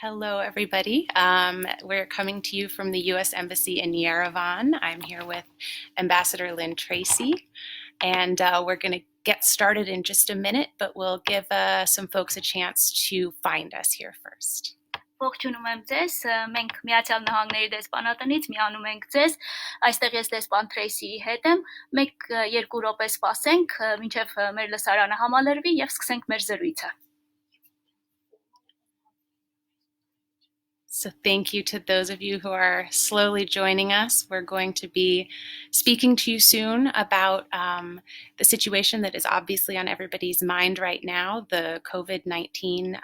Hello, everybody. We're coming to you from the U.S. Embassy in Yerevan. I'm here with Ambassador Lynn Tracy, and we're going to get started in just a minute, but we'll give some folks a chance to find us here first. Ողջունում եմ ձեզ, մենք Միացյալ Նահանգների դեսպանատնից միանում ենք ձեզ, այստեղ ես դեսպան Թրեյսիի հետ եմ, մենք 2 րոպե սպասենք, մինչև մեր լսարանը համալրվի և սկսենք մեր զրույցը։ So thank you to those of you who are slowly joining us. We're going to be speaking to you soon about the situation that is obviously on everybody's mind right now, the COVID-19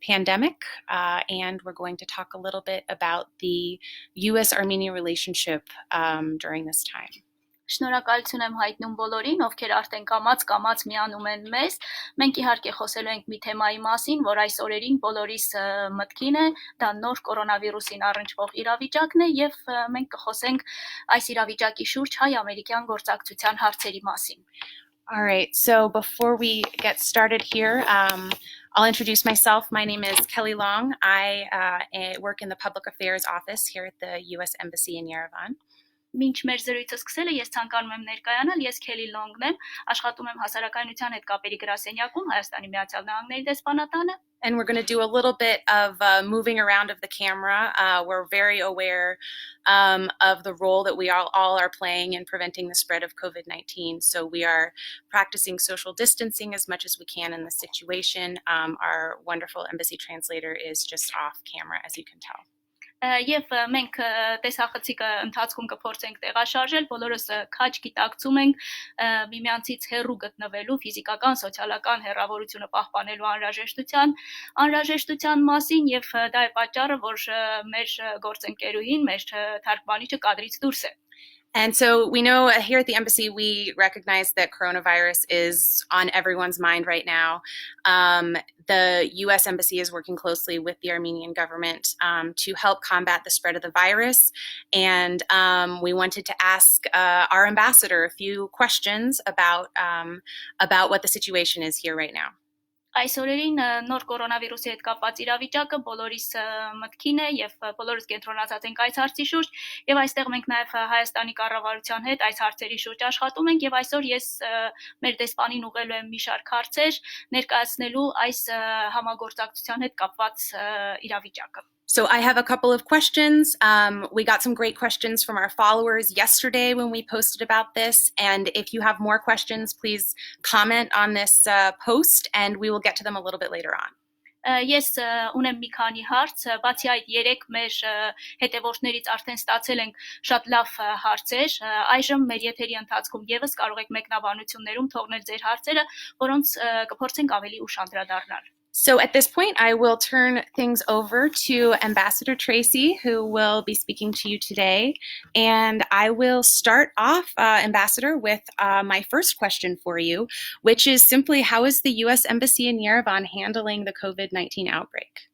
pandemic, and we're going to talk a little bit about the U.S.-Armenia relationship during this time. Շնորհակալություն եմ հայտնում բոլորին, ովքեր արդեն կամաց միանում են մեզ։ Մենք իհարկե խոսելու ենք մի թեմայի մասին, որ այս օրերին բոլորիս մտքին է, դա նոր կորոնավիրուսին առնչվող իրավիճակն է եւ մենք կխոսենք այս իրավիճակի շուրջ հայ-ամերիկյան գործակցության հարցերի մասին։ All right, so before we get started here, I'll introduce myself. My name is Kelly Long. I work in the Public Affairs Office here at the U.S. Embassy in Yerevan. Մինչ մեր զրույցը սկսելը ես ցանկանում եմ ներկայանալ, ես Քելի Լոնգն եմ, աշխատում եմ հասարակայնության հետ կապերի գրասենյակում Հայաստանի Միացյալ Նահանգների դեսպանատանը. And we're going to do a little bit of moving around of the camera. We're very aware of the role that we all are playing in preventing the spread of COVID-19. So we are practicing social distancing as much as we can in this situation. Our wonderful embassy translator is just off camera, as you can tell. Եվ մենք տեսախցիկը ընթացքում կփորձենք տեղաշարժել, բոլորս քաջ գիտակցում ենք միմյանցից հեռու գտնվելու ֆիզիկական, սոցիալական հեռավորությունը պահպանելու անհրաժեշտության մասին եւ դա է պատճառը, որ մեր գործընկերուհին, մեր թարգմանիչը կադրից դուրս է։ And so we know here at the embassy, we recognize that coronavirus is on everyone's mind right now. The U.S. Embassy is working closely with the Armenian government to help combat the spread of the virus. And we wanted to ask our ambassador a few questions about what the situation is here right now. Այս օրերին նոր կորոնավիրուսի հետ կապված իրավիճակը բոլորիս մտքին է եւ բոլորս կենտրոնացած ենք այս հարցի շուրջ եւ այստեղ մենք նաեւ Հայաստանի կառավարության հետ այս հարցերի շուրջ աշխատում ենք եւ այսօր ես մեր դեսպանին ուղղելու եմ մի շարք հարցեր ներկայացնելու այս համագործակցության հետ կապված իրավիճակը. So I have a couple of questions. We got some great questions from our followers yesterday when we posted about this. And if you have more questions, please comment on this post and we will get to them a little bit later on. Ես ունեմ մի քանի հարց, բացի այդ 3 մեր հետևորդներից արդեն ստացել ենք շատ լավ հարցեր, այժմ մեր եթերի ընթացքում եւս կարող եք մեկնաբանություններում թողնել ձեր հարցերը, որոնց կփորձենք ավելի ուշ անդրադառնալ. So at this point, I will turn things over to Ambassador Tracy, who will be speaking to you today. And I will start off, Ambassador, with my first question for you, which is simply, how is the U.S. Embassy in Yerevan handling the COVID-19 outbreak?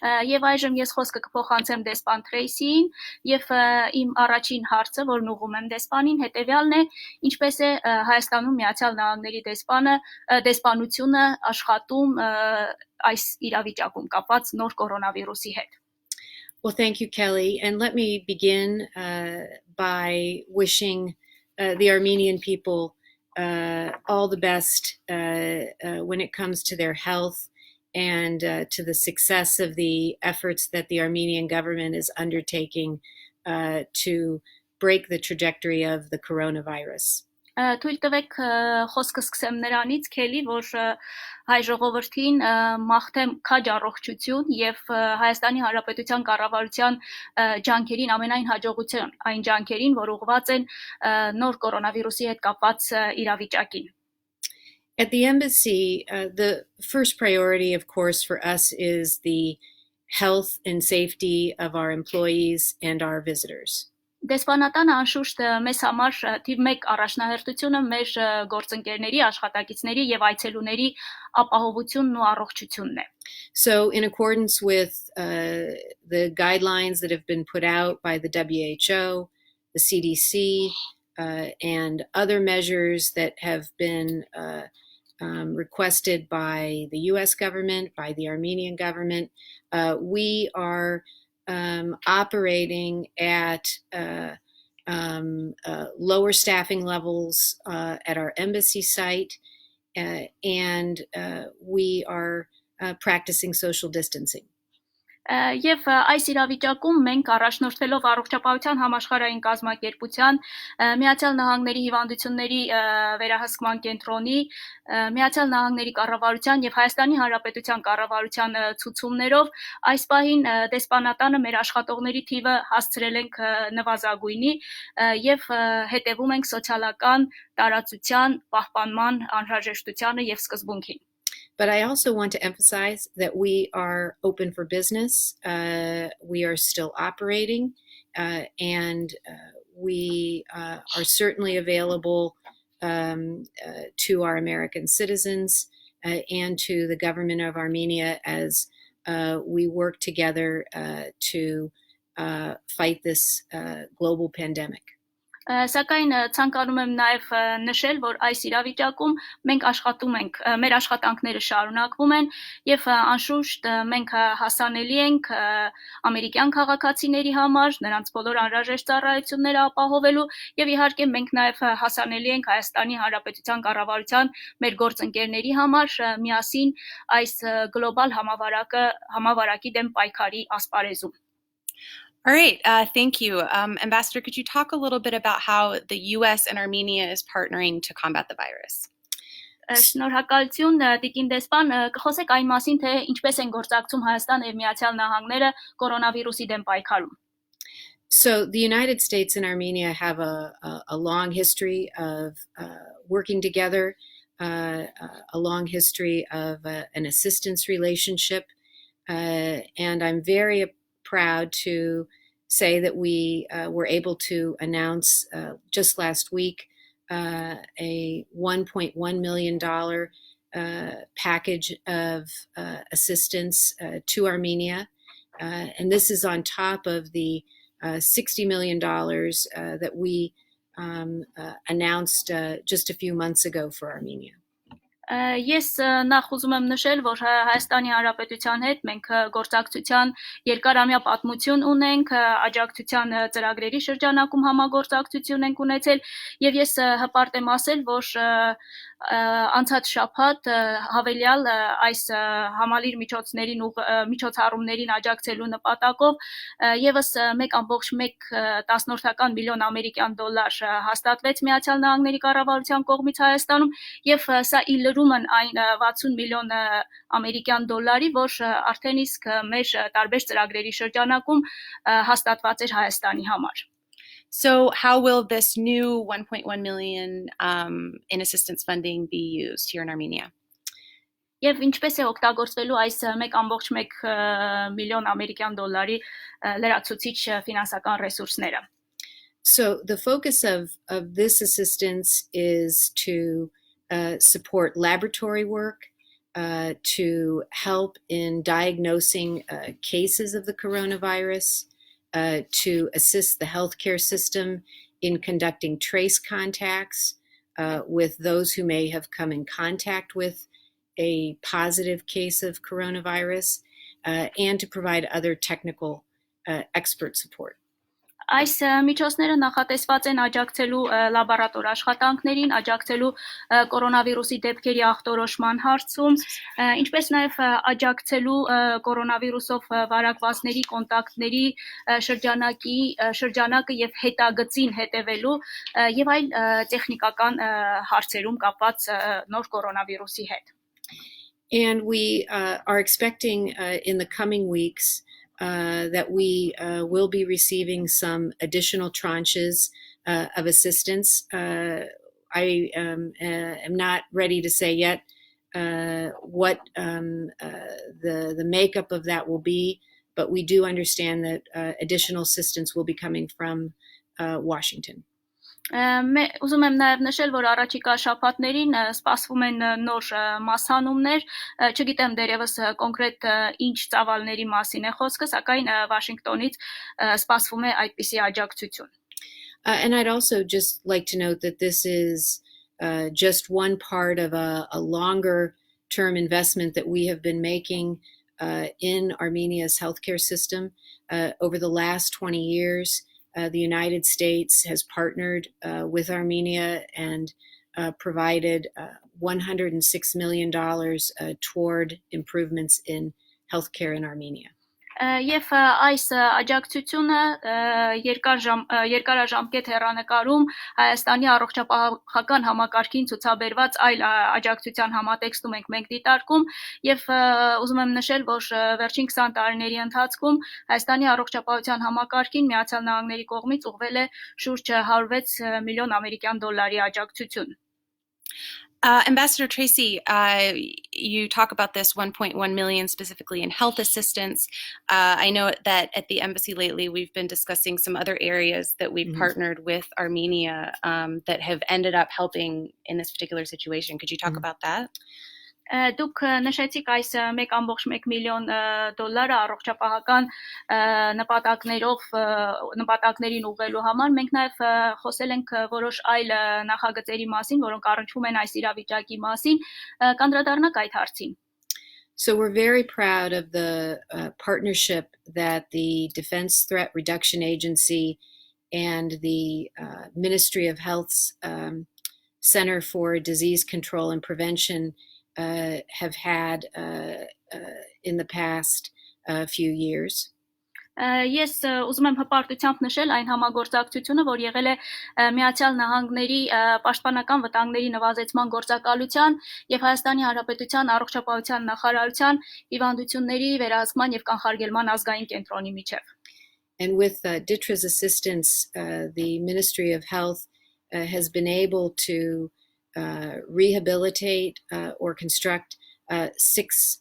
Եվ այժմ ես խոսքը կփոխանցեմ դեսպան Թրեյսիին եւ իմ առաջին հարցը, որն ուղղում եմ դեսպանին, հետեւյալն է. ինչպես է Հայաստանում Միացյալ Նահանգների դեսպանությունը աշխատում այս իրավիճակում կապված նոր կորոնավիրուսի հետ. Well, thank you, Kelly. And let me begin by wishing the Armenian people all the best when it comes to their health and to the success of the efforts that the Armenian government is undertaking to break the trajectory of the coronavirus. Թույլ տվեք խոսքը սկսեմ նրանից, Քելի, որ հայ ժողովրդին մաղթեմ քաջ առողջություն եւ Հայաստանի Հանրապետության կառավարության ջանքերին ամենայն հաջողություն այն ջանքերին, որ ուղղված են նոր կորոնավիրուսի հետ կապված իրավիճակին. At the embassy, the first priority, of course, for us is the health and safety of our employees and our visitors. Դեսպանատանը անշուշտ մեզ համար թիվ 1 առաջնահերթությունը մեր գործընկերների, աշխատակիցների եւ այցելուների ապահովությունն ու առողջությունն է. So in accordance with the guidelines that have been put out by the WHO, the CDC, and other measures that have been requested by the U.S. government, by the Armenian government. We are operating at lower staffing levels at our embassy site, and we are practicing social distancing. Եվ այս իրավիճակում մենք առաջնորդվելով առողջապահության համաշխարհային կազմակերպության, Միացյալ Նահանգների հիվանդությունների վերահսկման կենտրոնի, Միացյալ Նահանգների կառավարության եւ Հայաստանի Հանրապետության կառավարության ցուցումներով այս պահին դեսպանատանը մեր աշխատողների թիվը հասցրել ենք նվազագույնի եւ հետեւում ենք սոցիալական տարածության պահպանման անհրաժեշտությանը եւ սկզբունքին. But I also want to emphasize that we are open for business. We are still operating, and we are certainly available to our American citizens and to the government of Armenia as we work together to fight this global pandemic. Սակայն ցանկանում եմ նաև նշել, որ այս իրավիճակում մենք աշխատում ենք, մեր աշխատանքները շարունակվում են եւ անշուշտ մենք հասանելի ենք ամերիկյան քաղաքացիների համար, նրանց բոլոր անհրաժեշտ ծառայությունները ապահովելու եւ իհարկե մենք նաև հասանելի ենք Հայաստանի Հանրապետության կառավարության մեր գործընկերների համար միասին այս գլոբալ համավարակի դեմ պայքարի ասպարեզում. All right, thank you. Ambassador, could you talk a little bit about how the U.S. and Armenia is partnering to combat the virus? Շնորհակալություն, Տիկին դեսպան, կխոսեք այն մասին, թե ինչպես են գործակցում Հայաստանը եւ Միացյալ Նահանգները կորոնավիրուսի դեմ պայքարում. So the United States and Armenia have a long history of working together, a long history of an assistance relationship, and I'm very proud to say that we were able to announce just last week a $1.1 million package of assistance to Armenia. And this is on top of the $60 million that we announced just a few months ago for Armenia. Ես նախ ուզում եմ նշել, որ Հայաստանի Հանրապետության հետ մենք գործակցության երկարամյա պատմություն ունենք, աջակցության ծրագրերի շրջանակում համագործակցություն ենք ունեցել եւ ես հպարտ եմ ասել, որ անցած շաբաթ հավելյալ այս համալիր միջոցառումներին աջակցելու նպատակով եւս 1.1 միլիոն ամերիկյան դոլար հաստատվեց Միացյալ Նահանգների կառավարության կողմից Հայաստանում եւ սա իլրումն այն 60 միլիոն ամերիկյան դոլարի, որ արդեն իսկ մեր տարբեր ծրագրերի շրջանակում հաստատված էր Հայաստանի համար. So how will this new 1.1 million in assistance funding be used here in Armenia? Եվ ինչպես է օգտագործվելու այս 1.1 միլիոն ամերիկյան դոլարի լրացուցիչ ֆինանսական ռեսուրսները? So the focus of this assistance is to support laboratory work, to help in diagnosing cases of the coronavirus, to assist the healthcare system in conducting trace contacts with those who may have come in contact with a positive case of coronavirus, and to provide other technical expert support. Այս միջոցները նախատեսված են աջակցելու լաբորատոր աշխատանքներին, աջակցելու կորոնավիրուսի դեպքերի ախտորոշման հարցում, ինչպես նաև աջակցելու կորոնավիրուսով վարակվածների կոնտակտների շրջանակը եւ հետագծին հետևելու եւ այլ տեխնիկական հարցերում կապված նոր կորոնավիրուսի հետ. And we are expecting in the coming weeks that we will be receiving some additional tranches of assistance. I am not ready to say yet what the makeup of that will be, but we do understand that additional assistance will be coming from Washington. Ուզում եմ նաև նշել, որ առաջիկա շաբաթներին սպասվում են նոր մասհանումներ, չգիտեմ դերևս կոնկրետ ինչ ծավալների մասին է խոսքը, սակայն Վաշինգտոնից սպասվում է այդպիսի աջակցություն. And I'd also just like to note that this is just one part of a longer term investment that we have been making in Armenia's healthcare system. Over the last 20 years, the United States has partnered with Armenia and provided $106 million toward improvements in healthcare in Armenia. Եվ այս աջակցությունը երկարաժամկետ հեռանկարում Հայաստանի առողջապահական համակարգին ցուցաբերված այլ աջակցության համատեքստում ենք դիտարկում եւ ուզում եմ նշել, որ վերջին 20 տարիների ընթացքում Հայաստանի առողջապահության համակարգին Միացյալ Նահանգների կողմից ուղղվել է շուրջ 106 միլիոն ամերիկյան դոլարի աջակցություն. Ambassador Tracy, you talk about this 1.1 million specifically in health assistance. I know that at the embassy lately we've been discussing some other areas that we've partnered with Armenia that have ended up helping in this particular situation. Could you talk about that? Դուք նշեցիք այս 1.1 միլիոն դոլարը առողջապահական նպատակներին ուղղելու համար մենք նաև խոսել ենք որոշ այլ նախագծերի մասին, որոնք առնչվում են այս իրավիճակի մասին, կանդրադառնաք այդ հարցին. So we're very proud of the partnership that the Defense Threat Reduction Agency and the Ministry of Health's Center for Disease Control and Prevention have had in the past few years. Ես ուզում եմ հպարտությամբ նշել այն համագործակցությունը, որ եղել է Միացյալ Նահանգների պաշտպանական վտանգների նվազեցման գործակալության եւ Հայաստանի Հանրապետության առողջապահության նախարարության հիվանդությունների վերահսկման եւ կանխարգելման ազգային կենտրոնի միջև. And with DITRA's assistance, the Ministry of Health has been able to rehabilitate or construct 6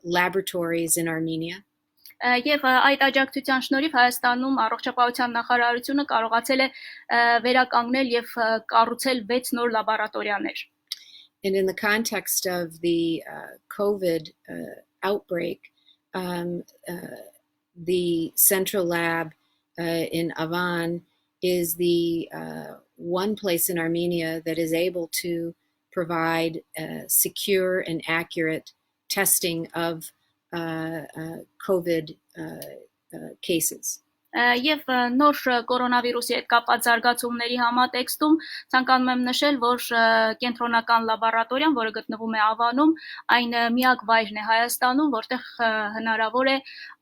laboratories in Armenia. Եվ այդ աջակցության շնորհիվ Հայաստանում առողջապահության նախարարությունը կարողացել է վերականգնել եւ կառուցել 6 նոր լաբորատորիաներ. And in the context of the COVID outbreak, the central lab in Avan is the one place in Armenia that is able to provide secure and accurate testing of COVID cases. Եվ նոր կորոնավիրուսի հետ կապված զարգացումների համատեքստում ցանկանում եմ նշել, որ կենտրոնական լաբորատորիան, որը գտնվում է Ավանում, այն միակ վայրն է Հայաստանում, որտեղ հնարավոր է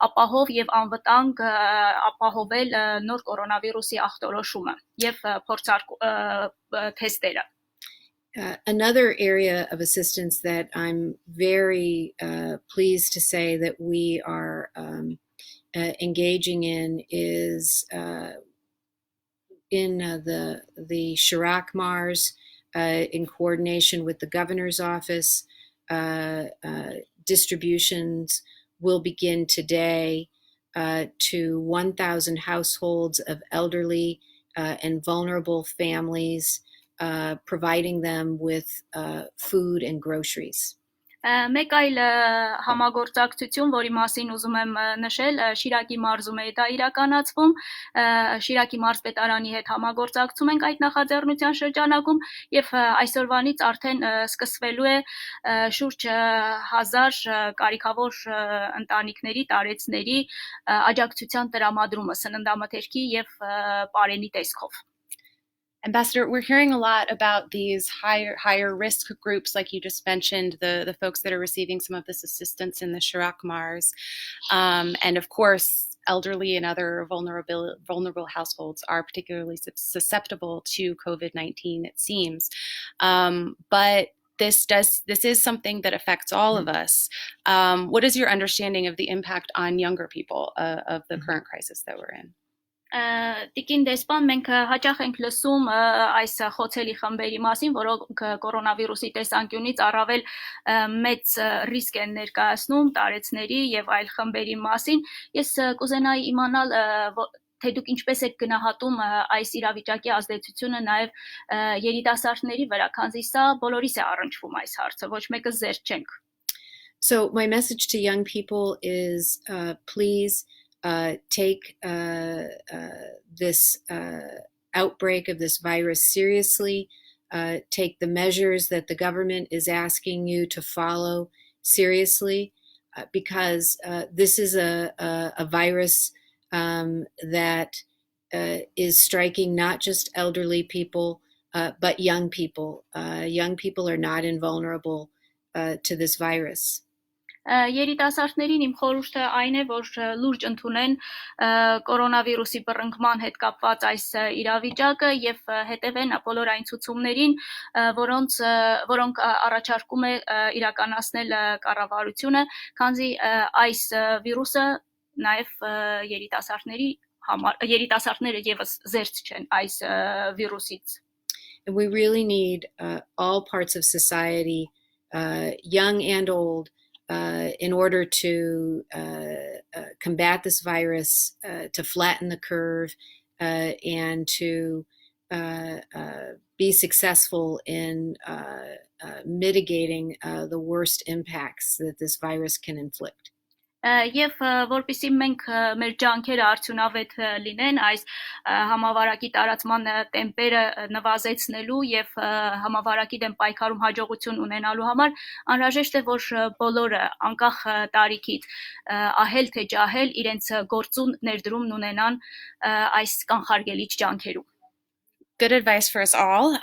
ապահով եւ անվտանգ ապահովել նոր կորոնավիրուսի ախտորոշումը եւ թեստերը. Another area of assistance that I'm very pleased to say that we are engaging in is in the Chirac Mars in coordination with the governor's office. Distributions will begin today to 1,000 households of elderly and vulnerable families, providing them with food and groceries. Մեկ այլ համագործակցություն, որի մասին ուզում եմ նշել, Շիրակի մարզում է դա իրականացվում, Շիրակի մարզպետարանի հետ համագործակցում ենք այդ նախաձեռնության շրջանակում եւ այսօրվանից արդեն սկսվելու է շուրջ 1000 կարիքավոր ընտանիքների, տարեցների աջակցության տրամադրումը սննդամթերքի եւ պարենի տեսքով. Ambassador, we're hearing a lot about these higher risk groups, like you just mentioned, the folks that are receiving some of this assistance in the Chirac Mars. And of course, elderly and other vulnerable households are particularly susceptible to COVID-19, it seems. But this is something that affects all of us. What is your understanding of the impact on younger people of the current crisis that we're in? Տիկին դեսպան, մենք հաճախ ենք լսում այս խոցելի խմբերի մասին, որոնք կորոնավիրուսի տեսանկյունից առավել մեծ ռիսկ են ներկայացնում տարեցների եւ այլ խմբերի մասին. Ես կուզենայի իմանալ, թե դուք ինչպես եք գնահատում այս իրավիճակի ազդեցությունը նաեւ երիտասարդների վրա, քանզի սա բոլորիս է առնչվում այս հարցը, ոչ մեկը զերծ չենք. So my message to young people is please take this outbreak of this virus seriously. take the measures that the government is asking you to follow seriously, because this is a virus that is striking not just elderly people, but young people. Young people are not invulnerable to this virus. Երիտասարդներին իմ խորհուրդը այն է, որ լուրջ ընդունեն կորոնավիրուսի բռնկման հետ կապված այս իրավիճակը եւ հետևեն բոլոր այն ցուցումներին, որոնք առաջարկում է իրականացնել կառավարությունը, քանզի այս վիրուսը նաեւ երիտասարդները եւս զերծ չեն այս վիրուսից. And we really need all parts of society, young and old, in order to combat this virus, to flatten the curve, and to be successful in mitigating the worst impacts that this virus can inflict. Եվ որպեսզի մենք մեր ջանքերը արդյունավետ լինեն այս համավարակի տարածման տեմպերը նվազեցնելու եւ համավարակի դեմ պայքարում հաջողություն ունենալու համար անհրաժեշտ է որ բոլորը անկախ տարիքից ահել թե ջահել իրենց գործուն ներդրումն ունենան այս կանխարգելիչ ջանքերում. Good advice for us all.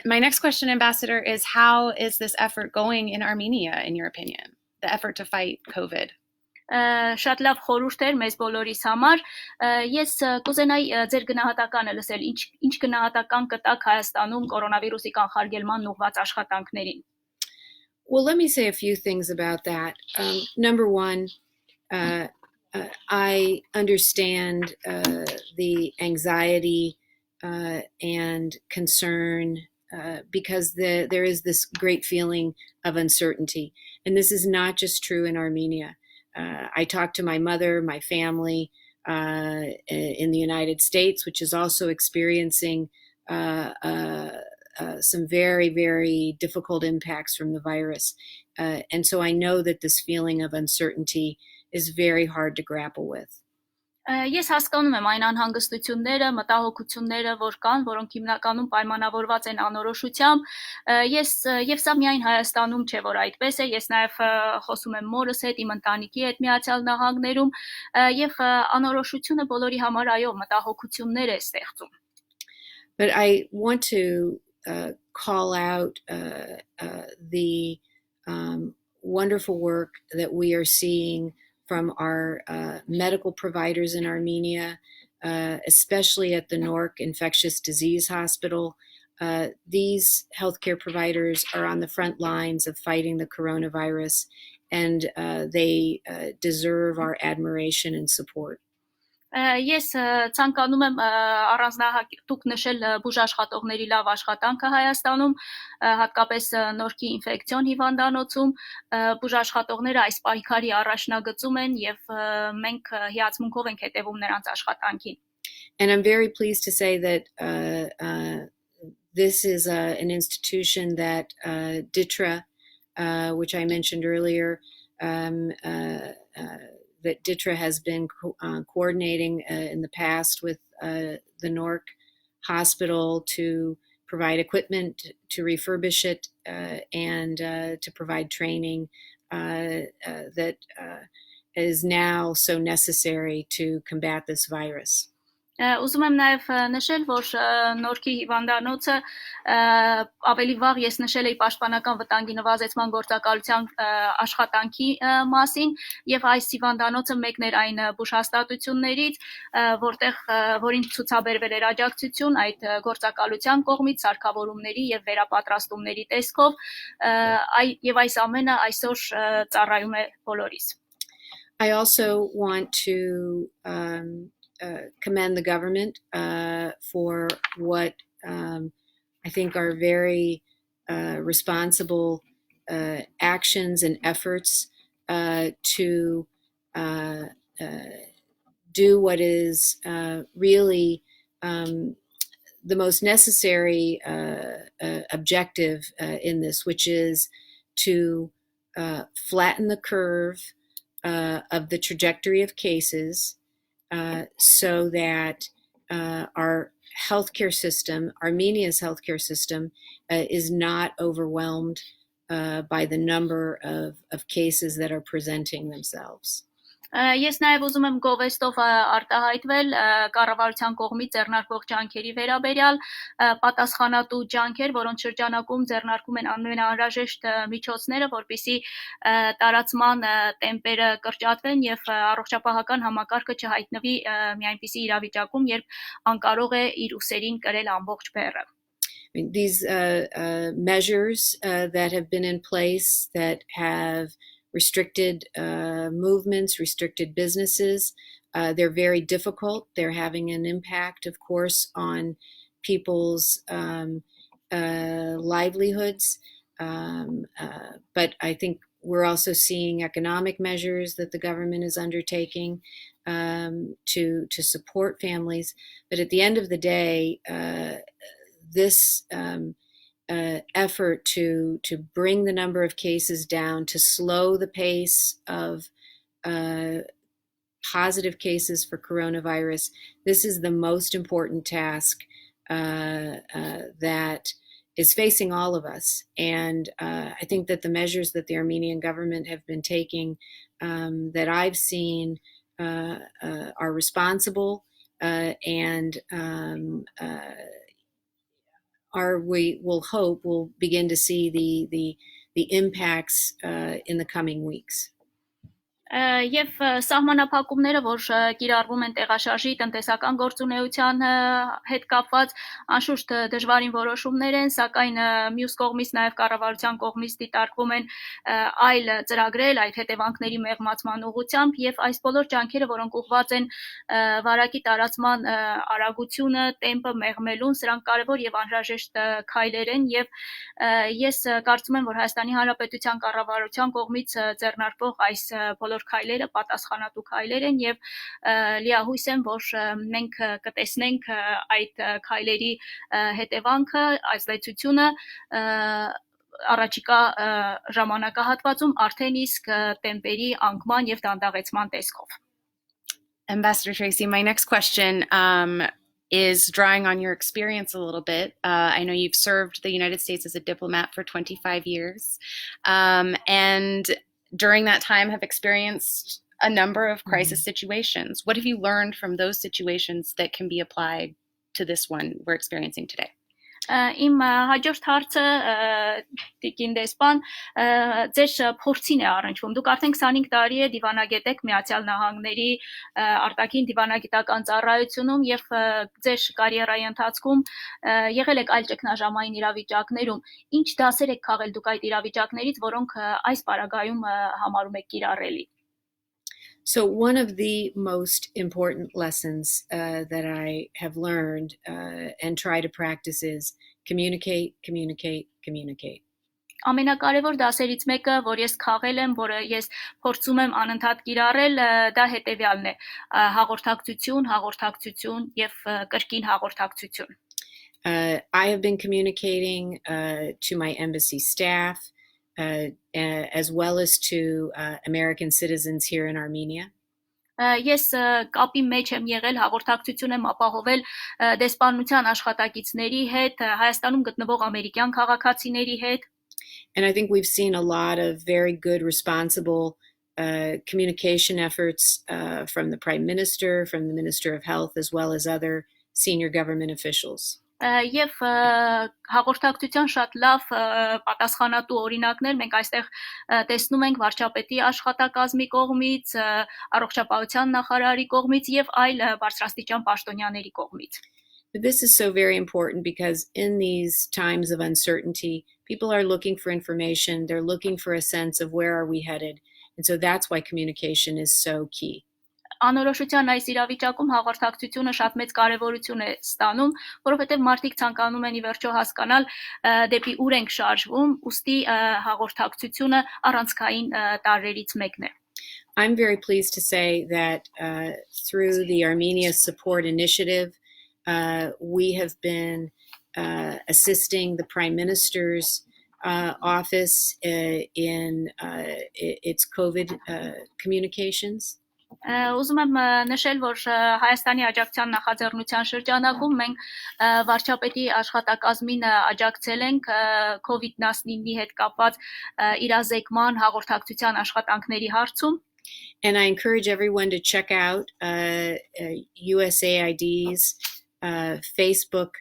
My next question, Ambassador, is how is this effort going in Armenia, in your opinion? The effort to fight COVID? Շատ լավ խորհուրդ էր մեզ բոլորիս համար. Ես կուզենայի ձեր գնահատականը լսել, ինչ գնահատական կտաք Հայաստանում կորոնավիրուսի կանխարգելման ուղղված աշխատանքներին. Well, let me say a few things about that. Number one, I understand the anxiety and concern because there is this great feeling of uncertainty. And this is not just true in Armenia. I talked to my mother, my family in the United States, which is also experiencing some very, very difficult impacts from the virus. And so I know that this feeling of uncertainty is very hard to grapple with. Ես հասկանում եմ այն անհանգստությունները, մտահոգությունները, որ կան, որոնք հիմնականում պայմանավորված են անորոշությամբ, եւ սա միայն Հայաստանում չէ, որ այդպես է, ես նաեւ խոսում եմ մորս հետ, իմ ընտանիքի հետ Միացյալ Նահանգներում, եւ անորոշությունը բոլորի համար այո, մտահոգություններ է ստեղծում. But I want to call out the wonderful work that we are seeing from our medical providers in Armenia, especially at the Nork Infectious Disease Hospital. These healthcare providers are on the front lines of fighting the coronavirus, and they deserve our admiration and support. Ես ցանկանում եմ առանձնահատուկ նշել բուժաշխատողների լավ աշխատանքը Հայաստանում, հատկապես Նորքի ինֆեկցիոն հիվանդանոցում, բուժաշխատողները այս պայքարի առաջնագծում են եւ մենք հիացմունքով ենք հետևում նրանց աշխատանքին. And I'm very pleased to say that this is an institution that DITRA, which I mentioned earlier, that DITRA has been coordinating in the past with the Nork Hospital to provide equipment, to refurbish it, and to provide training that is now so necessary to combat this virus. Ուզում եմ նաև նշել, որ Նորքի հիվանդանոցը ավելի վաղ ես նշել էի պաշտպանական վտանգի նվազեցման գործակալության աշխատանքի մասին եւ այս հիվանդանոցը մեկն էր այն բուժհաստատություններից, որին ցուցաբերվել էր աջակցություն այդ գործակալության կողմից սարքավորումների եւ վերապատրաստումների տեսքով եւ այս ամենը այսօր ծառայում է բոլորիս. I also want to commend the government for what I think are very responsible actions and efforts to do what is really the most necessary objective in this, which is to flatten the curve of the trajectory of cases so that our healthcare system, Armenia's healthcare system, is not overwhelmed by the number of cases that are presenting themselves. Ես նաև ուզում եմ գովեստով արտահայտվել կառավարության կողմից ձեռնարկվող ջանքերի վերաբերյալ պատասխանատու ջանքեր, որոնց շրջանակում ձեռնարկում են ամենաանհրաժեշտ միջոցները, որպեսզի տարածման տեմպերը կրճատվեն եւ առողջապահական համակարգը չհայտնվի մի այնպիսի իրավիճակում, երբ անկարող է իր ուսերին կրել ամբողջ բեռը. These measures that have been in place that have restricted movements, restricted businesses. They're very difficult. They're having an impact, of course, on people's livelihoods. But I think we're also seeing economic measures that the government is undertaking to support families. But at the end of the day, this effort to bring the number of cases down, to slow the pace of positive cases for coronavirus, this is the most important task that is facing all of us. And I think that the measures that the Armenian government have been taking that I've seen are responsible and we will hope we'll begin to see the impacts in the coming weeks. Եվ սահմանափակումները, որ կիրառվում են տեղաշարժի տնտեսական գործունեության հետ կապված, անշուշտ դժվարին որոշումներ են, սակայն մյուս կողմից նաև կառավարության կողմից դիտարկվում են այլ ծրագրեր, այդ հետևանքների մեղմացման ուղղությամբ, եւ այս բոլոր ջանքերը, որոնք ուղղված են վարակի տարածման արագությունը, տեմպը մեղմելուն, սրանք կարևոր եւ անհրաժեշտ քայլեր են, եւ ես կարծում եմ, որ Հայաստանի Հանրապետության կառավարության կողմից ձեռնարկվող այս բոլոր քայլերը պատասխանատու քայլեր են եւ լիահույս եմ, որ մենք կտեսնենք այդ քայլերի հետևանքը, ազդեցությունը առաջիկա ժամանակահատվածում արդեն իսկ տեմպերի անկման եւ դանդաղեցման տեսքով. Ambassador Tracy, my next question is drawing on your experience a little bit. I know you've served the United States as a diplomat for 25 years, and during that time have experienced a number of crisis situations. What have you learned from those situations that can be applied to this one we're experiencing today? Իմ հաջորդ հարցը տիկին դեսպան ձեր փորձին է առնչվում. Դուք արդեն 25 տարի է դիվանագետ եք Միացյալ Նահանգների արտաքին դիվանագիտական ծառայությունում եւ ձեր կարիերայի ընթացքում եղել եք այլ ճգնաժամային իրավիճակներում. Ինչ դասեր եք քաղել դուք այդ իրավիճակներից, որոնք այս պարագայում համարում եք կիրառելի? So one of the most important lessons that I have learned and try to practice is communicate, communicate, communicate. Ամենակարևոր դասերից մեկը, որ ես քաղել եմ, որը ես փորձում եմ անընդհատ կիրառել, դա հետևյալն է. հաղորդակցություն, հաղորդակցություն եւ կրկին հաղորդակցություն. I have been communicating to my embassy staff as well as to American citizens here in Armenia. Ես կապի մեջ եմ եղել, հաղորդակցություն եմ ապահովել դեսպանության աշխատակիցների հետ, Հայաստանում գտնվող ամերիկյան քաղաքացիների հետ. And I think we've seen a lot of very good, responsible communication efforts from the Prime Minister, from the Minister of Health, as well as other senior government officials. Եվ հաղորդակցության շատ լավ պատասխանատու օրինակներ մենք այստեղ տեսնում ենք վարչապետի աշխատակազմի կողմից, առողջապահության նախարարի կողմից եւ այլ բարձրաստիճան պաշտոնյաների կողմից. But this is so very important because in these times of uncertainty, people are looking for information, they're looking for a sense of where are we headed. And so that's why communication is so key. Անորոշության այս իրավիճակում հաղորդակցությունը շատ մեծ կարևորություն է ստանում, որովհետև մարդիկ ցանկանում են ի վերջո հասկանալ դեպի ուր ենք շարժվում, ուստի հաղորդակցությունը առանցքային տարրերից մեկն է. I'm very pleased to say that through the Armenia Support Initiative, we have been assisting the Prime Minister's office in its COVID communications. Ուզում եմ նշել, որ Հայաստանի աջակցության նախաձեռնության շրջանակում մենք վարչապետի աշխատակազմին աջակցել ենք COVID-19-ի հետ կապված իրազեկման հաղորդակցության աշխատանքների հարցում։ And I encourage everyone to check out USAID's Facebook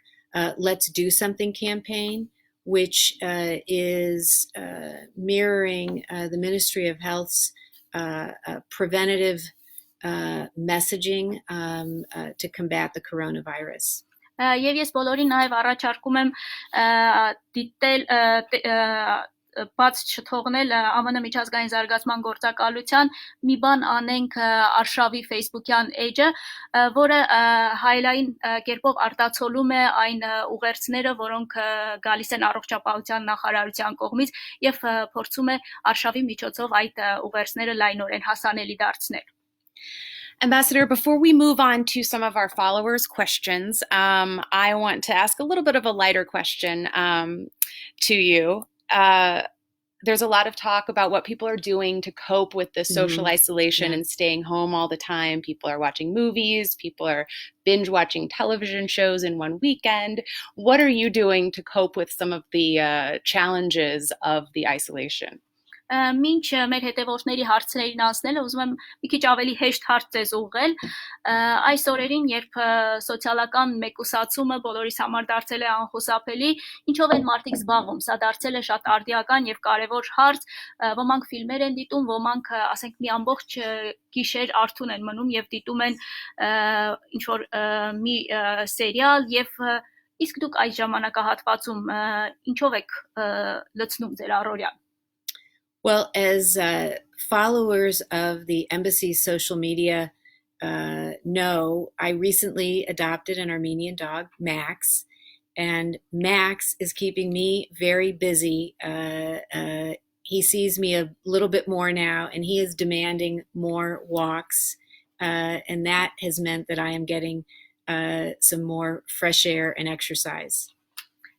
Let's Do Something campaign, which is mirroring the Ministry of Health's preventative messaging to combat the coronavirus. Եվ ես բոլորին նաև առաջարկում եմ դիտել բաց չթողնել ԱՄՆ միջազգային զարգացման գործակալության մի բան անենք արշավի Facebook-յան էջը, որը հայլային կերպով արտացոլում է այն ուղերձները, որոնք գալիս են առողջապահության նախարարության կողմից եւ փորձում է արշավի միջոցով այդ ուղերձները լայնորեն հասանելի դարձնել։ Ambassador, before we move on to some of our followers' questions, I want to ask a little bit of a lighter question to you. There's a lot of talk about what people are doing to cope with the social isolation and staying home all the time. People are watching movies, people are binge watching television shows in one weekend. What are you doing to cope with some of the challenges of the isolation? Մինչ մեր հետևորդների հարցերին անցնելը ուզում եմ մի քիչ ավելի հեշտ հարց ձեզ ուղղել այս օրերին երբ սոցիալական մեկուսացումը բոլորիս համար դարձել է անխուսափելի ինչով են մարդիկ զբաղվում սա դարձել է շատ արդիական եւ կարեւոր հարց ոմանք ֆիլմեր են դիտում ոմանք ասենք մի ամբողջ գիշեր արթուն են մնում եւ դիտում են ինչ որ մի սերիալ եւ իսկ դուք այս ժամանակահատվածում ինչով եք լցնում ձեր առօրյան Well, as followers of the embassy's social media know, I recently adopted an Armenian dog, Max, and Max is keeping me very busy. He sees me a little bit more now, and he is demanding more walks, and that has meant that I am getting some more fresh air and exercise.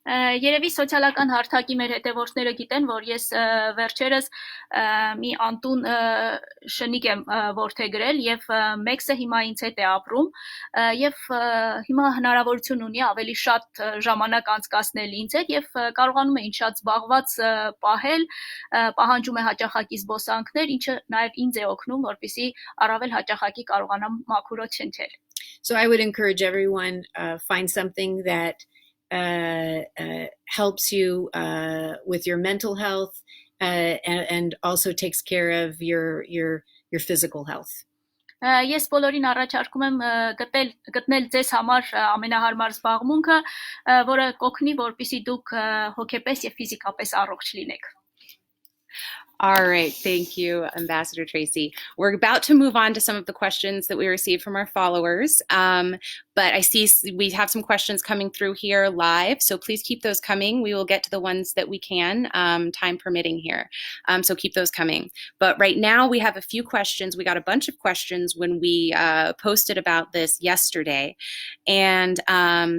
Երևի սոցիալական հարթակի մեր հետևորդները գիտեն, որ ես վերջերս մի անտուն շնիկ եմ որդեգրել եւ Մեքսը հիմա ինձ հետ է ապրում եւ հիմա հնարավորություն ունի ավելի շատ ժամանակ անցկасնել ինձ հետ եւ կարողանում է ինձ շատ զբաղված պահել, պահանջում է հաճախակի զբոսանքներ, ինչը նաեւ ինձ է օգնում, որպեսզի առավել հաճախակի կարողանամ մաքուրոց շնչել. So I would encourage everyone find something that helps you with your mental health and also takes care of your physical health. Ես բոլորին առաջարկում եմ գտնել ձեզ համար ամենահարմար զբաղմունքը, որը կօգնի, որպեսզի դուք հոգեպես եւ ֆիզիկապես առողջ լինեք. All right. Thank you, Ambassador Tracy. We're about to move on to some of the questions that we received from our followers. But I see we have some questions coming through here live. So please keep those coming. We will get to the ones that we can, time permitting here. So keep those coming. But right now we have a few questions. We got a bunch of questions when we posted about this yesterday. And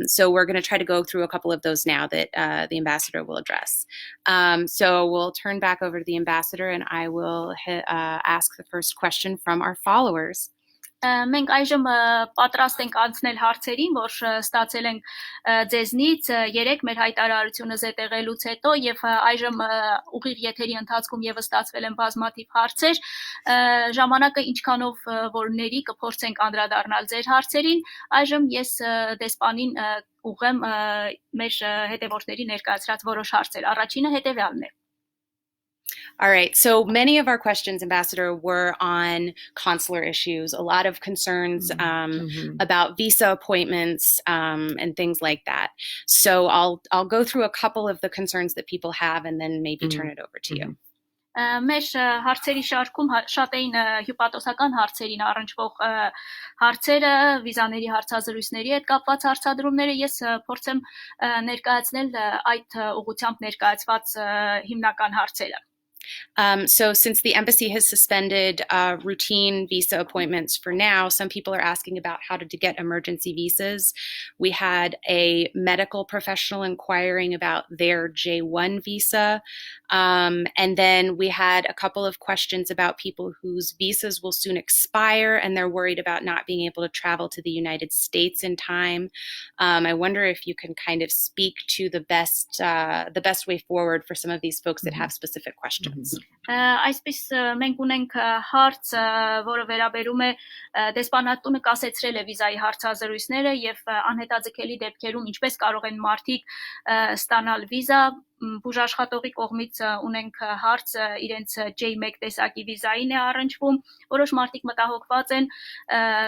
so we're going to try to go through a couple of those now that the ambassador will address. So we'll turn back over to the ambassador and I will ask the first question from our followers. Մենք այժմ պատրաստ ենք անցնել հարցերին, որ ստացել ենք ձեզնից, երեք մեր հայտարարությունը զետեղելուց հետո եւ այժմ ուղիղ եթերի ընթացքում եւս ստացվել են բազմաթիվ հարցեր, ժամանակը ինչքանով որների կփորձենք անդրադառնալ ձեր հարցերին, այժմ ես դեսպանին ուղեմ մեր հետևորդների ներկայացրած որոշ հարցեր, առաջինը հետեւյալն է. All right. So many of our questions, Ambassador, were on consular issues, a lot of concerns about visa appointments and things like that. So I'll go through a couple of the concerns that people have and then maybe turn it over to you. Մեր հարցերի շարքում շատ էին հյուպատոսական հարցերին առնչվող հարցերը, վիզաների հարցազրույցների հետ կապված հարցադրումները, ես փորձեմ ներկայացնել այդ ուղղությամբ ներկայացված հիմնական հարցերը. So since the embassy has suspended routine visa appointments for now, some people are asking about how to get emergency visas. We had a medical professional inquiring about their J1 visa. And then we had a couple of questions about people whose visas will soon expire and they're worried about not being able to travel to the United States in time. I wonder if you can kind of speak to the best way forward for some of these folks that have specific questions. Այսպես մենք ունենք հարց, որը վերաբերում է դեսպանատունը կասեցրել է վիզայի հարցազրույցները եւ անհետաձգելի դեպքերում ինչպես կարող են մարդիկ ստանալ վիզա բուժաշխատողի կողմից ունենք հարց իրենց J1 տեսակի վիզային է առնչվում, որոշ մարդիկ մտահոգված են,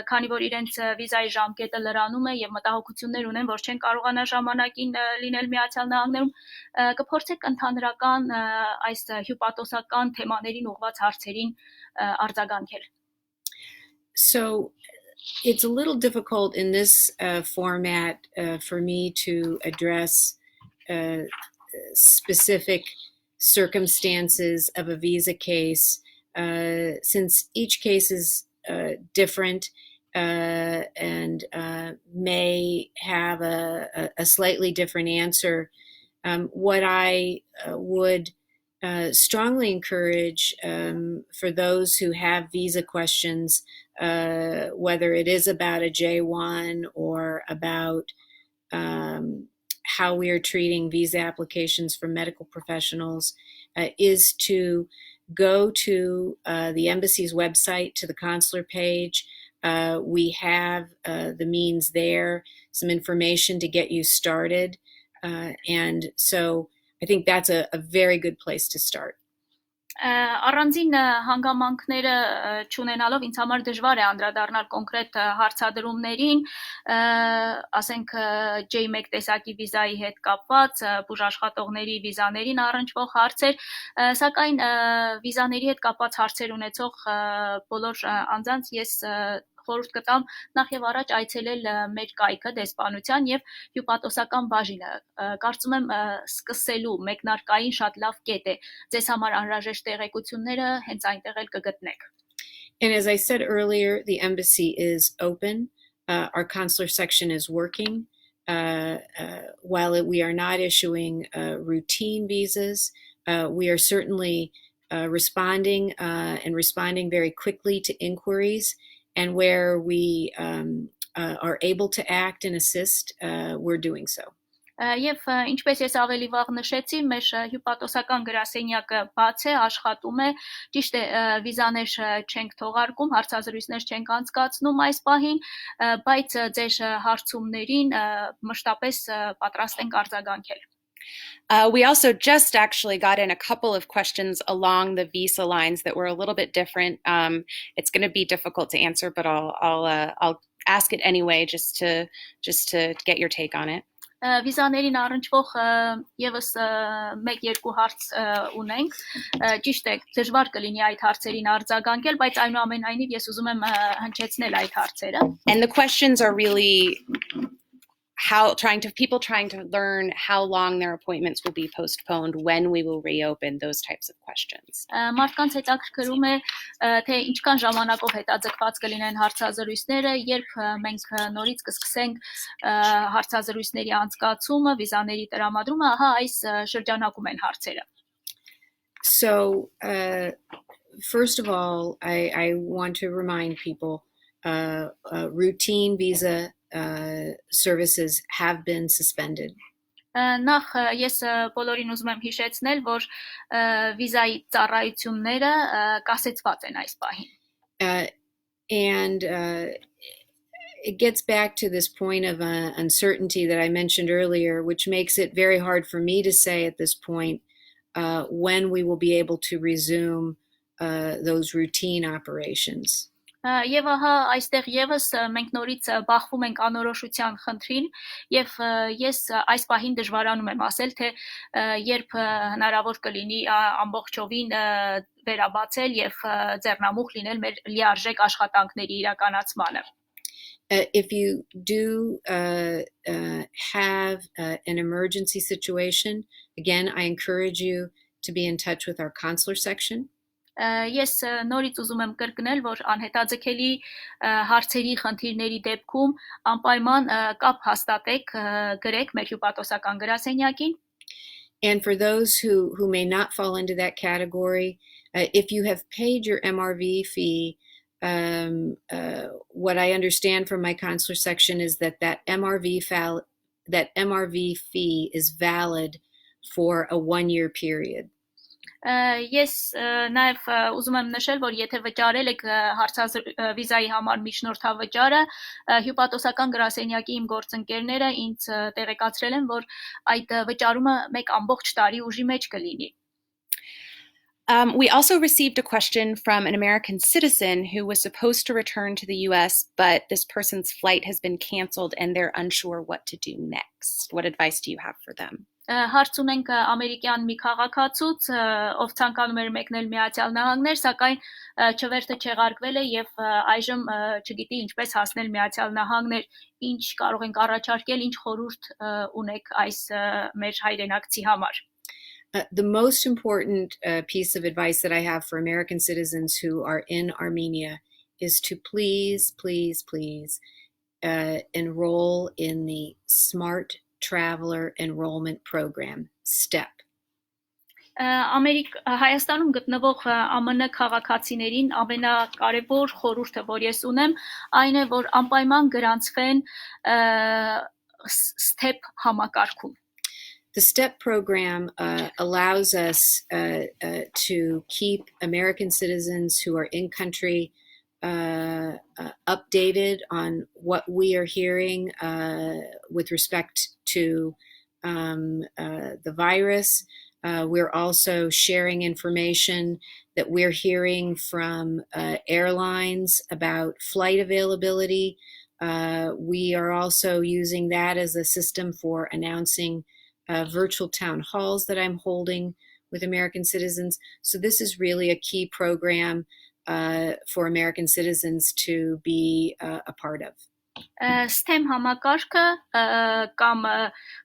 քանի որ իրենց վիզայի ժամկետը լրանում է եւ մտահոգություններ ունեն, որ չեն կարողանա ժամանակին լինել Միացյալ Նահանգներում, կփորձեք ընդհանրական այս հյուպատոսական թեմաներին ուղղված հարցերին արձագանքել. So it's a little difficult in this format for me to address specific circumstances of a visa case, since each case is different and may have a slightly different answer. What I would strongly encourage for those who have visa questions, whether it is about a J1 or about how we are treating visa applications for medical professionals, is to go to the embassy's website, to the consular page. We have the means there, some information to get you started. And so I think that's a very good place to start. Առանձին հանգամանքները չունենալով ինձ համար դժվար է անդրադառնալ կոնկրետ հարցադրումներին, ասենք J1 տեսակի վիզայի հետ կապված բուժաշխատողների վիզաներին առնչվող հարցեր, սակայն վիզաների հետ կապված հարցեր ունեցող բոլոր անձանց ես խորհուրդ կտամ նախ եւ առաջ այցելել մեր կայքը դեսպանության եւ հյուպատոսական բաժինը, կարծում եմ սկսելու մեկնարկային շատ լավ կետ է, ձեզ համար անհրաժեշտ տեղեկությունները հենց այնտեղ էլ կգտնեք. And as I said earlier, the embassy is open. Our consular section is working. While we are not issuing routine visas, we are certainly responding and responding very quickly to inquiries. And where we are able to act and assist, we're doing so. Եվ ինչպես ես ավելի վաղ նշեցի, մեր հյուպատոսական գրասենյակը բաց է, աշխատում է, ճիշտ է, վիզաներ չենք թողարկում, հարցազրույցներ չենք անցկացնում այս պահին, բայց ձեր հարցումներին մշտապես պատրաստ ենք արձագանքել. We also just actually got in a couple of questions along the visa lines that were a little bit different. It's going to be difficult to answer, but I'll ask it anyway, just to get your take on it. Վիզաներին առնչվող եւս 1-2 հարց ունենք, ճիշտ է, դժվար կլինի այդ հարցերին արձագանքել, բայց այնուամենայնիվ ես ուզում եմ հնչեցնել այդ հարցերը. And the questions are really people trying to learn how long their appointments will be postponed, when we will reopen, those types of questions. Մարդկանց հետաքրքրում է թե ինչքան ժամանակով հետաձգված կլինեն հարցազրույցները, երբ մենք նորից կսկսենք հարցազրույցների անցկացումը, վիզաների տրամադրումը, ահա այս շրջանակում են հարցերը. So first of all, I want to remind people routine visa services have been suspended. Նախ ես բոլորին ուզում եմ հիշեցնել, որ վիզայի ծառայությունները կասեցված են այս պահին. And it gets back to this point of uncertainty that I mentioned earlier, which makes it very hard for me to say at this point when we will be able to resume those routine operations. Եվ ահա այստեղ եւս մենք նորից բախվում ենք անորոշության խնդրին եւ ես այս պահին դժվարանում եմ ասել թե երբ հնարավոր կլինի ամբողջովին վերաբացել եւ ձեռնամուխ լինել մեր լիարժեք աշխատանքների իրականացմանը. If you do have an emergency situation, again, I encourage you to be in touch with our consular section. Ես նորից ուզում եմ կրկնել, որ անհետաձգելի հարցերի խնդիրների դեպքում անպայման կապ հաստատեք, գրեք մեր հյուպատոսական գրասենյակին. And for those who may not fall into that category, if you have paid your MRV fee, what I understand from my consular section is that MRV fee is valid for a 1-year period. Ես նաև ուզում եմ նշել, որ եթե վճարել եք վիզայի համար միջնորդավճարը, հյուպատոսական գրասենյակի իմ գործընկերները ինձ տեղեկացրել են, որ այդ վճարումը մեկ ամբողջ տարի ուժի մեջ կլինի. We also received a question from an American citizen who was supposed to return to the U.S., but this person's flight has been canceled and they're unsure what to do next. What advice do you have for them? Հարց ունենք ամերիկյան մի քաղաքացուց, ով ցանկանում էր մեկնել Միացյալ Նահանգներ, սակայն չվերթը չեղարկվել է եւ այժմ չգիտի ինչպես հասնել Միացյալ Նահանգներ, ինչ կարող ենք առաջարկել, ինչ խորհուրդ ունեք այս մեր հայրենակցի համար. The most important piece of advice that I have for American citizens who are in Armenia is to please enroll in the Smart Traveler Enrollment Program, STEP. Հայաստանում գտնվող ԱՄՆ քաղաքացիներին ամենակարևոր խորհուրդը, որ ես ունեմ, այն է, որ անպայման գրանցվեն STEP համակարգում. The STEP program allows us to keep American citizens who are in country updated on what we are hearing with respect to the virus. We're also sharing information that we're hearing from airlines about flight availability. We are also using that as a system for announcing virtual town halls that I'm holding with American citizens. So this is really a key program for American citizens to be a part of. STEM համակարգը կամ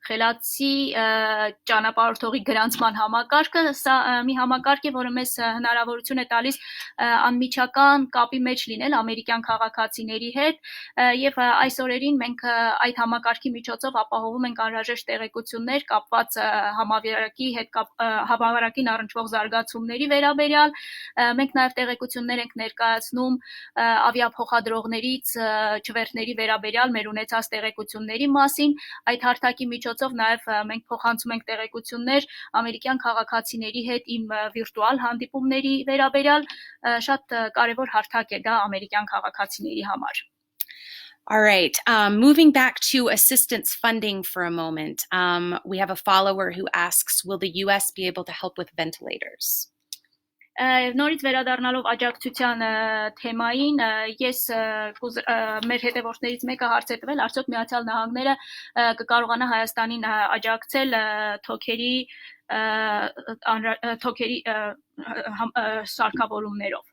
խելացի ճանապարհորդողի գրանցման համակարգը սա մի համակարգ է, որը մեզ հնարավորություն է տալիս անմիջական կապի մեջ լինել ամերիկյան քաղաքացիների հետ եւ այս օրերին մենք այդ համակարգի միջոցով ապահովում ենք անհրաժեշտ տեղեկություններ կապված համավարակին առնչվող զարգացումների վերաբերյալ մենք նաեւ տեղեկություններ ենք ներկայացնում ավիափոխադրողներից չվերթների վերաբերյալ մեր ունեցած տեղեկությունների մասին, այդ հարթակի միջոցով նաև մենք փոխանցում ենք տեղեկություններ ամերիկյան քաղաքացիների հետ իմ վիրտուալ հանդիպումների վերաբերյալ, շատ կարևոր հարթակ է դա ամերիկյան քաղաքացիների համար. All right, moving back to assistance funding for a moment, we have a follower who asks, will the U.S. be able to help with ventilators? Նորից վերադառնալով աջակցության թեմային, ես մեր հետևորդներից մեկը հարց է տվել, արդյոք Միացյալ Նահանգները կկարողանա Հայաստանին աջակցել թոքերի սարքավորումներով.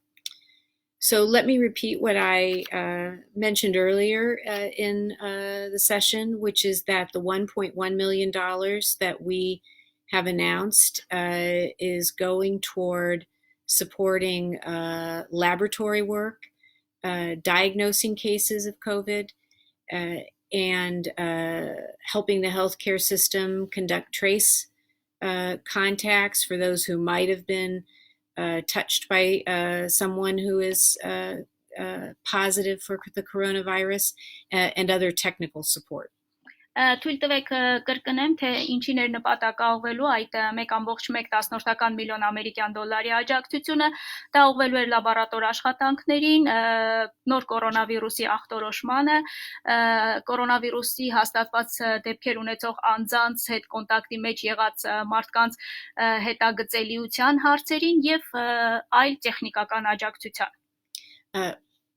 So let me repeat what I mentioned earlier in the session, which is that the $1.1 million that we have announced is going toward supporting laboratory work, diagnosing cases of COVID, and helping the healthcare system conduct trace contacts for those who might have been touched by someone who is positive for the coronavirus, and other technical support. Թույլ տվեք կրկնեմ, թե ինչին էր նպատակաուղղվելու այդ 1.1 միլիոն ամերիկյան դոլարի աջակցությունը, դա ուղղվելու էր լաբորատոր աշխատանքներին, նոր կորոնավիրուսի ախտորոշմանը, կորոնավիրուսի հաստատված դեպքեր ունեցող անձանց հետ կոնտակտի մեջ եղած մարդկանց հետագծելիության հարցերին եւ այլ տեխնիկական աջակցության.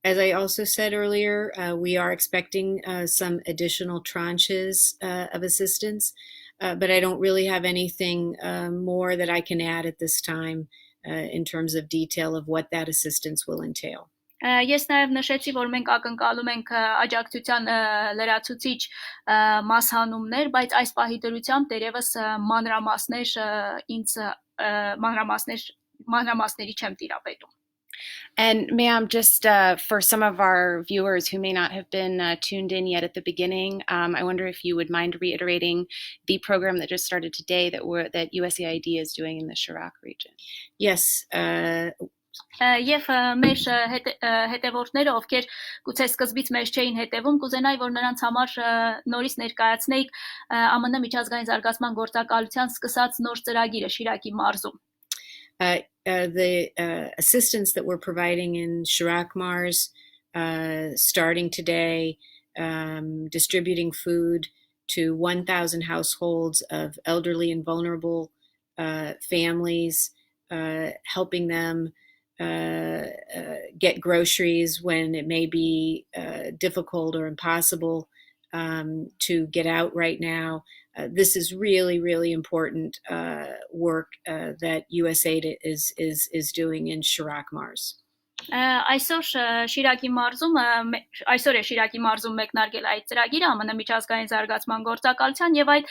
As I also said earlier, we are expecting some additional tranches of assistance, but I don't really have anything more that I can add at this time in terms of detail of what that assistance will entail. Ես նաև նշեցի, որ մենք ակնկալում ենք աջակցության լրացուցիչ մասհանումներ, բայց այս պահի դրությամբ դերևս մանրամասներ ինձ մանրամասների չեմ տիրապետում։ And ma'am, just for some of our viewers who may not have been tuned in yet at the beginning, I wonder if you would mind reiterating the program that just started today that USAID is doing in the Chirac region. Yes. Եվ մեր հետևորդները, ովքեր գուցե սկզբից մեզ չէին հետևում, կուզենայի, որ նրանց համար նորից ներկայացնեիք ԱՄՆ միջազգային զարգացման գործակալության սկսած նոր ծրագիրը Շիրակի մարզում։ The assistance that we're providing in Chirac Mars, starting today, distributing food to 1,000 households of elderly and vulnerable families, helping them get groceries when it may be difficult or impossible to get out right now. This is really, really important work that USAID is doing in Chirac Mars. Այսօր Շիրակի մարզում մեկնարկել այդ ծրագիրը ԱՄՆ միջազգային զարգացման գործակալության եւ այդ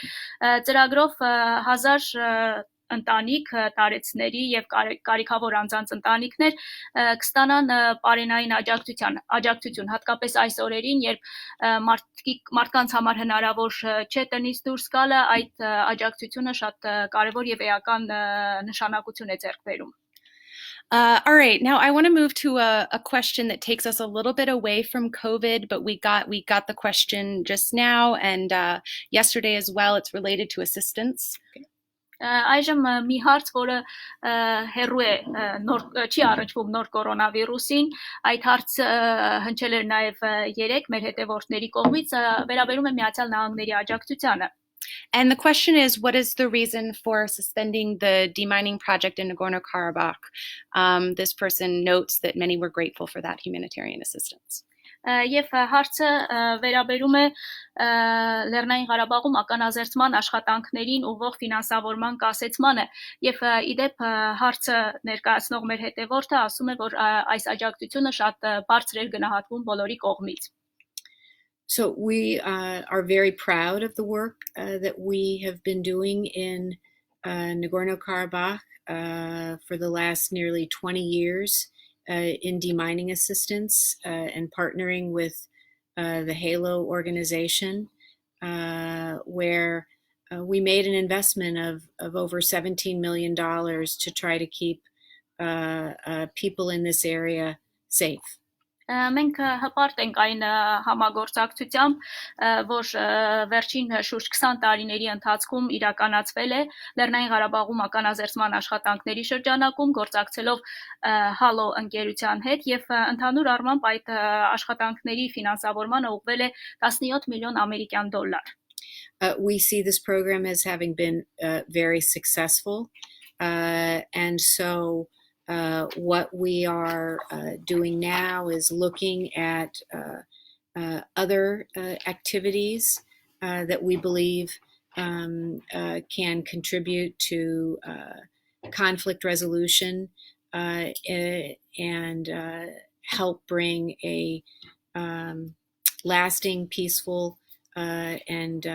ծրագրով 1000 ընտանիք, տարեցների եւ կարիքավոր անձանց ընտանիքներ կստանան պարենային աջակցություն, հատկապես այս օրերին, երբ մարդկանց համար հնարավոր չէ տնից դուրս գալը, այդ աջակցությունը շատ կարեւոր եւ էական նշանակություն է ձեռք բերում։ All right, now I want to move to a question that takes us a little bit away from COVID, but we got the question just now and yesterday as well. It's related to assistance. Այժմ մի հարց, որը հեռու է չի առնչվում նոր կորոնավիրուսին, այդ հարցը հնչել էր նաև երեք մեր հետևորդների կողմից, վերաբերում է Միացյալ Նահանգների աջակցությանը։ And the question is, what is the reason for suspending the demining project in Nagorno-Karabakh? This person notes that many were grateful for that humanitarian assistance. Եվ հարցը վերաբերում է Լեռնային Ղարաբաղում ականազերծման աշխատանքներին ուղղող ֆինանսավորման կասեցմանը եւ իդեպ հարցը ներկայացնող մեր հետևորդը ասում է, որ այս աջակցությունը շատ բարձր էր գնահատվում բոլորի կողմից։ So we are very proud of the work that we have been doing in Nagorno-Karabakh for the last nearly 20 years. In demining assistance and partnering with the HALO organization, where we made an investment of over $17 million to try to keep people in this area safe. Մենք հպարտ ենք այն համագործակցությամբ, որ վերջին շուրջ 20 տարիների ընթացքում իրականացվել է Լեռնային Ղարաբաղում ականազերծման աշխատանքների շրջանակում գործակցելով HALO ընկերության հետ եւ ընդհանուր առմամբ այդ աշխատանքների ֆինանսավորմանը ուղղվել է 17 միլիոն ամերիկյան դոլար։ We see this program as having been very successful, and so what we are doing now is looking at other activities that we believe can contribute to conflict resolution and help bring a lasting, peaceful, and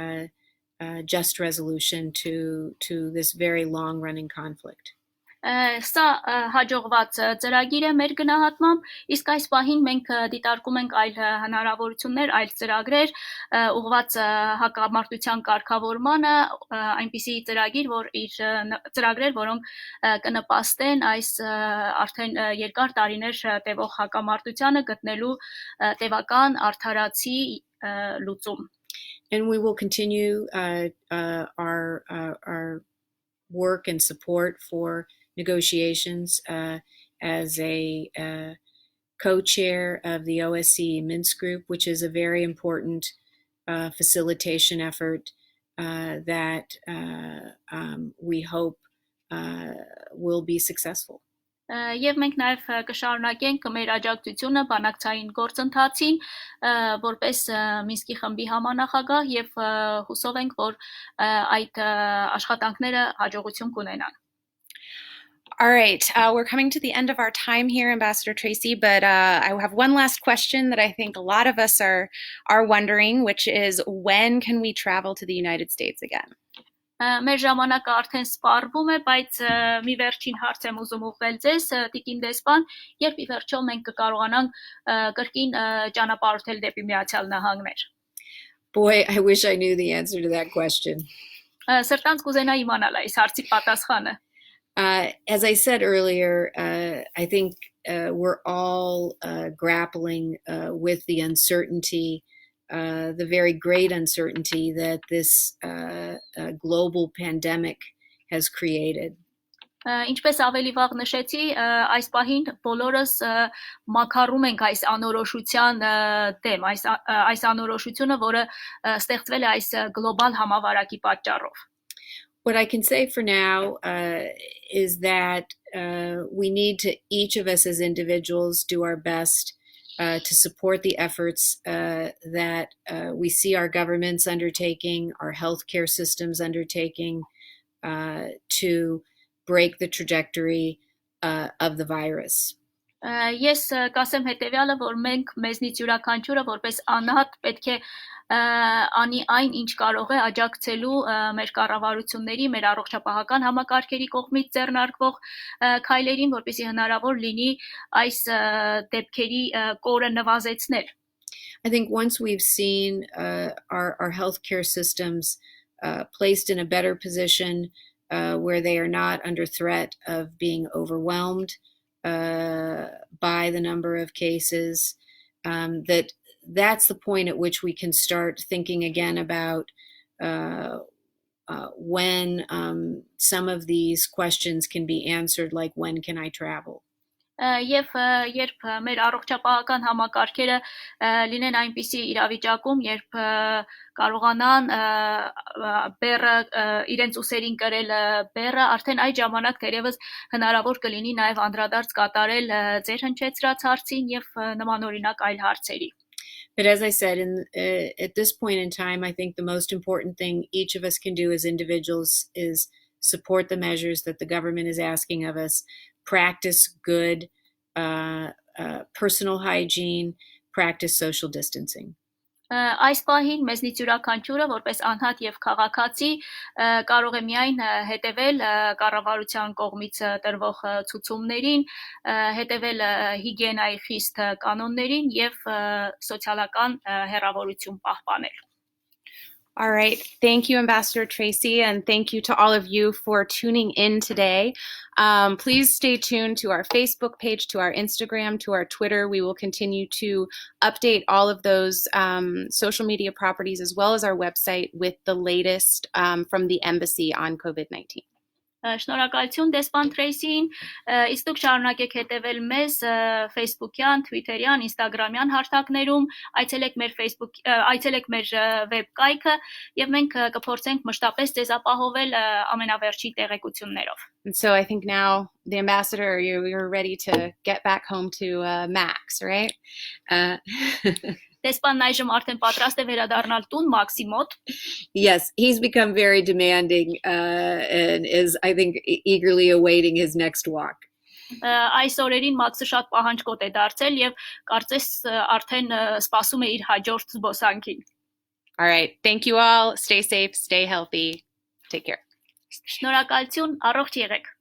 just resolution to this very long-running conflict. Սա հաջողված ծրագիր է մեր գնահատմամբ, իսկ այս պահին մենք դիտարկում ենք այլ հնարավորություններ, այլ ծրագրեր ուղղված հակամարտության կարգավորմանը, այնպիսի ծրագրեր, որոնք կնպաստեն այս արդեն երկար տարիներ տևող հակամարտությանը գտնելու տևական արդարացի լուծում։ And we will continue our work and support for negotiations as a co-chair of the OSCE Minsk group, which is a very important facilitation effort that we hope will be successful. Եվ մենք նաև կշարունակենք մեր աջակցությունը բանակցային գործընթացին որպես Մինսկի խմբի համանախագահ եւ հուսով ենք, որ այդ աշխատանքները հաջողություն կունենան։ All right, we're coming to the end of our time here, Ambassador Tracy, but I have one last question that I think a lot of us are wondering, which is when can we travel to the United States again? Մեր ժամանակը արդեն սպառվում է, բայց մի վերջին հարց եմ ուզում ուղղել ձեզ, տիկին դեսպան, երբ ի վերջո մենք կկարողանանք կրկին ճանապարհորդել դեպի Միացյալ Նահանգներ։ Boy, I wish I knew the answer to that question. Սրտանց կուզենա իմանալ այս հարցի պատասխանը։ As I said earlier, I think we're all grappling with the uncertainty, the very great uncertainty that this global pandemic has created. Ինչպես ավելի վաղ նշեցի, այս պահին բոլորս մաքարում ենք այս անորոշության դեմ, այս անորոշությունը, որը ստեղծվել է այս գլոբալ համավարակի պատճառով։ What I can say for now is that we need to, each of us as individuals, do our best to support the efforts that we see our governments undertaking, our healthcare systems undertaking to break the trajectory of the virus. Ես կասեմ հետևյալը, որ մենք մեզնից յուրաքանչյուրը որպես անհատ պետք է անի այն, ինչ կարող է աջակցելու մեր կառավարությունների, մեր առողջապահական համակարգերի կողմից ձեռնարկվող քայլերին, որպեսզի հնարավոր լինի այս դեպքերի կորը նվազեցնել։ I think once we've seen our healthcare systems placed in a better position where they are not under threat of being overwhelmed by the number of cases, that's the point at which we can start thinking again about when some of these questions can be answered, like when can I travel? Եվ երբ մեր առողջապահական համակարգերը լինեն այնպիսի իրավիճակում, երբ կարողանան բեռը իրենց ուսերին կրել բեռը, արդեն այդ ժամանակ թերևս հնարավոր կլինի նաև անդրադարձ կատարել ձեր հնչեցրած հարցին եւ նմանօրինակ այլ հարցերի։ But as I said, at this point in time, I think the most important thing each of us can do as individuals is support the measures that the government is asking of us, practice good personal hygiene, practice social distancing. Այս պահին մեզնից յուրաքանչյուրը որպես անհատ եւ քաղաքացի կարող է միայն հետևել կառավարության կողմից տրվող ցուցումներին, հետևել հիգիենայի խիստ կանոններին եւ սոցիալական հեռավորություն պահպանել։ All right. Thank you, Ambassador Tracy, and thank you to all of you for tuning in today. Please stay tuned to our Facebook page, to our Instagram, to our Twitter. We will continue to update all of those social media properties as well as our website with the latest from the embassy on COVID-19. Շնորհակալություն դեսպան Թրեյսին, իսկ դուք շարունակեք հետևել մեզ Facebook-յան, Twitter-յան, Instagram-յան հարթակներում, այցելեք մեր վեբկայքը եւ մենք կփորձենք մշտապես ձեզ ապահովել ամենավերջին տեղեկություններով. And so I think now the ambassador, you're ready to get back home to Max, right? Դեսպանն այժմ արդեն պատրաստ է վերադառնալ տուն Մաքսի մոտ։ Yes, he's become very demanding and is, I think, eagerly awaiting his next walk. Այս օրերին Մաքսը շատ պահանջկոտ է դարձել եւ կարծես արդեն սպասում է իր հաջորդ զբոսանքին։ All right. Thank you all. Stay safe, stay healthy. Take care. Շնորհակալություն, առողջ եղեք։